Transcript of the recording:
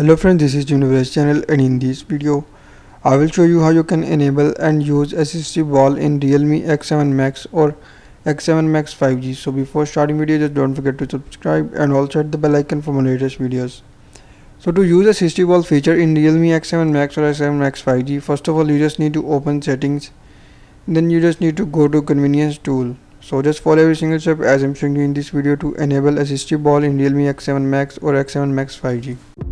Hello friends, this is Universe channel, and in this video I will show you how you can enable and use assistive wall in Realme X7 Max or X7 Max 5G. So before starting video, just don't forget to subscribe and also hit the bell icon for my latest videos. So to use assistive wall feature in Realme X7 Max or X7 Max 5G, first of all you just need to open settings, then you just need to go to convenience tool. So just follow every single step as I'm showing you in this video to enable assistive wall in Realme X7 Max or X7 Max 5G.